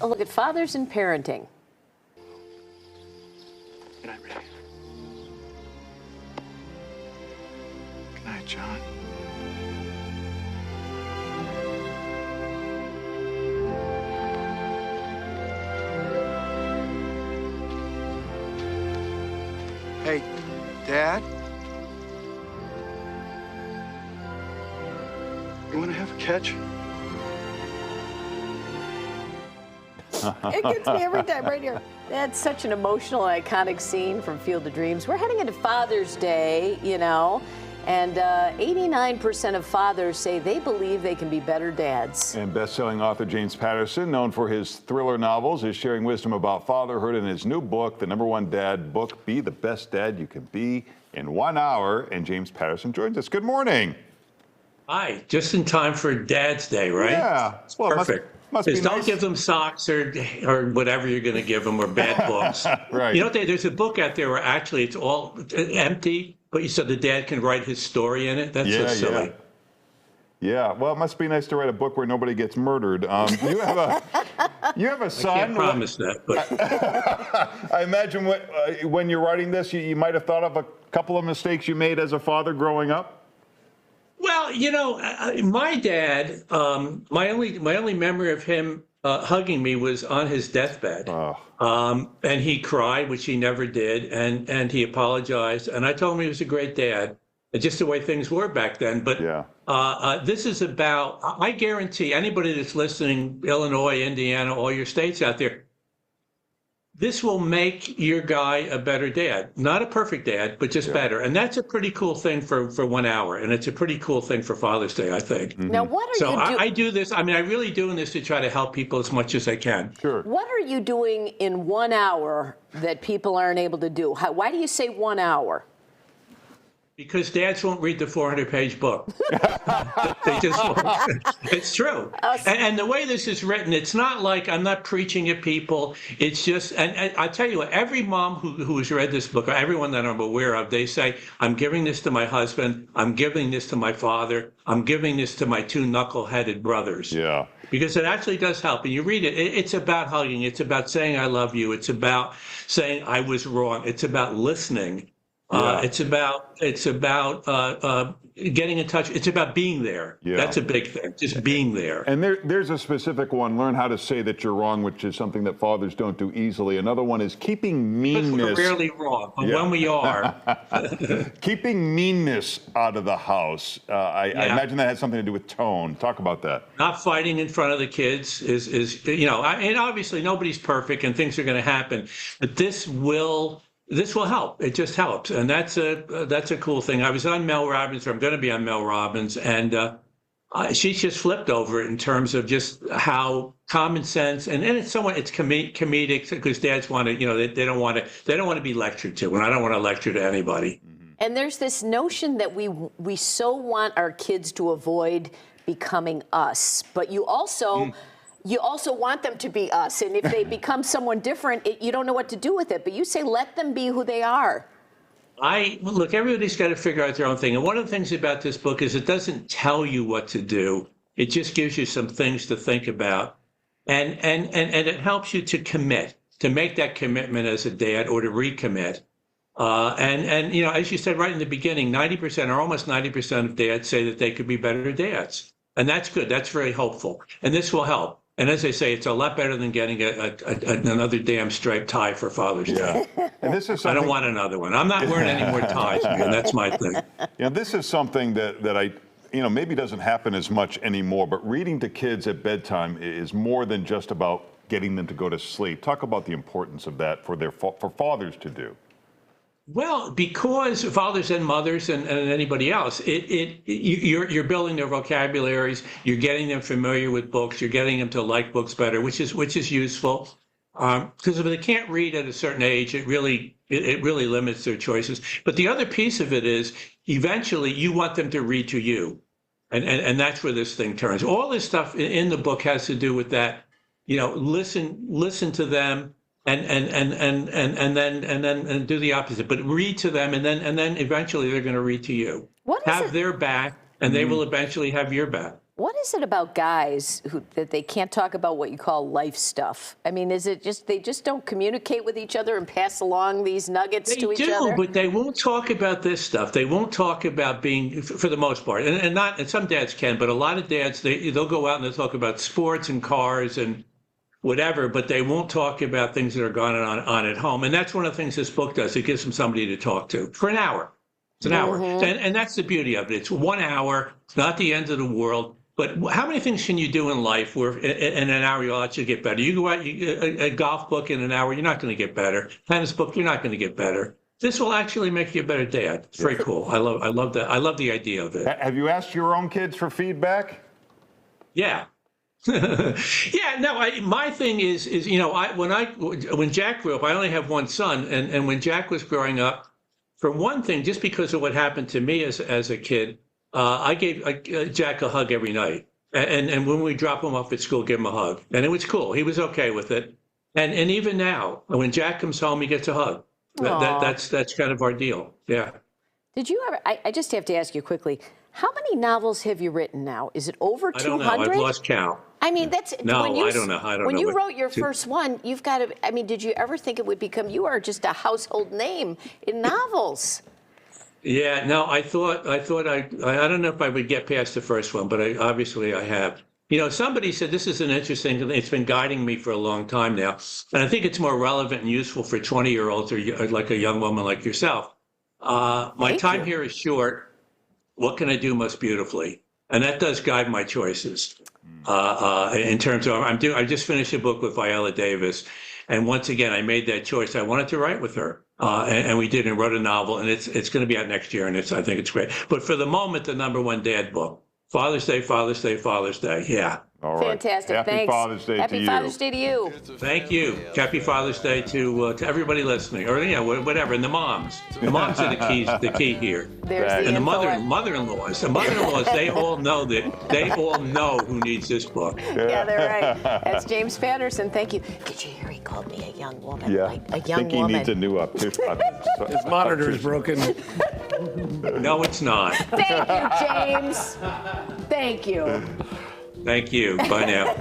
a look at fathers and parenting. Good night, Ray. Good night, John. Hey, Dad? You want to have a catch? It gets me every time right here. That's such an emotional and iconic scene from Field of Dreams. We're heading into Father's Day, you know, and 89% of fathers say they believe they can be better dads. And best-selling author James Patterson, known for his thriller novels, is sharing wisdom about fatherhood in his new book, the #1 dad book, Be the Best Dad You Can Be in 1 hour. And James Patterson joins us. Good morning. Hi, just in time for Dad's Day, right? Yeah. Well, perfect. Must be Don't nice. give them socks or whatever you're going to give them, or bad books. Right. You know, there's a book out there where actually it's all empty, but so the dad can write his story in it. That's so silly. Yeah, well, it must be nice to write a book where nobody gets murdered. You have a son. I can't promise that, but I imagine when you're writing this, you might have thought of a couple of mistakes you made as a father growing up. well, you know, my dad, my only memory of him hugging me was on his deathbed. Oh. And he cried, which he never did, and he apologized. And I told him he was a great dad, just the way things were back then. But Yeah. this is about, I guarantee anybody that's listening, Illinois, Indiana, all your states out there, this will make your guy a better dad. Not a perfect dad, but just better. And that's a pretty cool thing for 1 hour. And it's a pretty cool thing for Father's Day, I think. Now, what are So you doing? I do this. I mean, I really doing this to try to help people as much as I can. Sure. What are you doing in 1 hour that people aren't able to do? Why do you say 1 hour? Because dads won't read the 400-page book. They just won't. It's true. And the way this is written, it's not like I'm not preaching at people. It's just, and I tell you what, every mom who has read this book, or everyone that I'm aware of, they say, I'm giving this to my husband, I'm giving this to my father, I'm giving this to my 2 knuckle-headed brothers. Yeah. Because it actually does help. And you read it, it's about hugging, it's about saying I love you, it's about saying I was wrong, it's about listening. It's about getting in touch. It's about being there. Yeah. That's a big thing, just being there. And there's a specific one, learn how to say that you're wrong, which is something that fathers don't do easily. Another one is keeping Because meanness. we're rarely wrong, but when we are. Keeping meanness out of the house. I imagine that has something to do with tone. Talk about that. Not fighting in front of the kids is you know, and obviously nobody's perfect and things are going to happen, but this will help. It just helps, and that's a cool thing. I was on Mel Robbins, or I'm going to be on Mel Robbins, and she's just flipped over it in terms of just how common sense and it's somewhat comedic because dads want to, you know, they don't want to be lectured to, and I don't want to lecture to anybody. And there's this notion that we so want our kids to avoid becoming us, but you also want them to be us. And if they become someone different, you don't know what to do with it. But you say, let them be who they are. Look, everybody's got to figure out their own thing. And one of the things about this book is it doesn't tell you what to do. It just gives you some things to think about. And it helps you to commit, to make that commitment as a dad or to recommit. And you know, as you said right in the beginning, 90% or almost 90% of dads say that they could be better dads. And that's good. That's very hopeful. And this will help. And as I say, it's a lot better than getting another damn striped tie for Father's Day. And this is I don't want another one. I'm not wearing any more ties, man. That's my thing. Yeah, this is something that I, you know, maybe doesn't happen as much anymore, but reading to kids at bedtime is more than just about getting them to go to sleep. Talk about the importance of that for fathers to do. Well, because fathers and mothers and anybody else, you're building their vocabularies, you're getting them familiar with books, you're getting them to like books better, which is useful. Because if they can't read at a certain age, it really limits their choices. But the other piece of it is, eventually, you want them to read to you, and that's where this thing turns. All this stuff in the book has to do with that. You know, listen to them. And then do the opposite, but read to them, and then eventually they're going to read to you. Have their back, and they will eventually have your back. What is it about guys that they can't talk about what you call life stuff? I mean, is it just they just don't communicate with each other and pass along these nuggets to each other? But they won't talk about this stuff. They won't talk about being, for the most part, and some dads can, but a lot of dads they'll go out and they'll talk about sports and cars and whatever, but they won't talk about things that are going on at home. And that's one of the things this book does. It gives them somebody to talk to for an hour. It's an hour, and that's the beauty of it. It's 1 hour. It's not the end of the world. But how many things can you do in life where in an hour you'll actually get better? You go out, a golf book in an hour, you're not going to get better. Tennis book, you're not going to get better. This will actually make you a better dad. It's very cool. I love that. I love the idea of it. Have you asked your own kids for feedback? Yeah. Yeah, no, my thing is when Jack grew up, I only have one son, and when Jack was growing up, for one thing, just because of what happened to me as a kid, I gave Jack a hug every night. And when we drop him off at school, give him a hug. And it was cool. He was okay with it. And even now, when Jack comes home, he gets a hug. That's kind of our deal. Yeah. Did you ever? I just have to ask you quickly. How many novels have you written now? Is it over 200? I don't know. I've lost count. I mean, that's No, when you, I don't know. When you wrote your first one, you've got to. I mean, did you ever think it would become? You are just a household name in novels. Yeah, no, I thought I don't know if I would get past the first one, but obviously I have. You know, somebody said this is an interesting thing. It's been guiding me for a long time now, and I think it's more relevant and useful for 20-year-olds or like a young woman like yourself. My time here is short. What can I do most beautifully? And that does guide my choices. In terms of I just finished a book with Viola Davis, and once again I made that choice. I wanted to write with her. And we did and wrote a novel, and it's going to be out next year, and I think it's great. But for the moment, the #1 dad book, Father's Day, Father's Day, Father's Day. Yeah. All right. Fantastic. Happy Thanks. Father's Day to Happy you. Father's Day to you. Thank you. Happy Father's Day to everybody listening, or whatever, and the moms. The moms are the key here. There's the And the info. mother-in-laws, they all know who needs this book. Yeah, they're right. That's James Patterson. Thank you. Did you hear he called me a young woman? Yeah. Like a I young think he woman. needs a new His monitor is broken. No, it's not. Thank you, James. Thank you. Thank you. Bye now.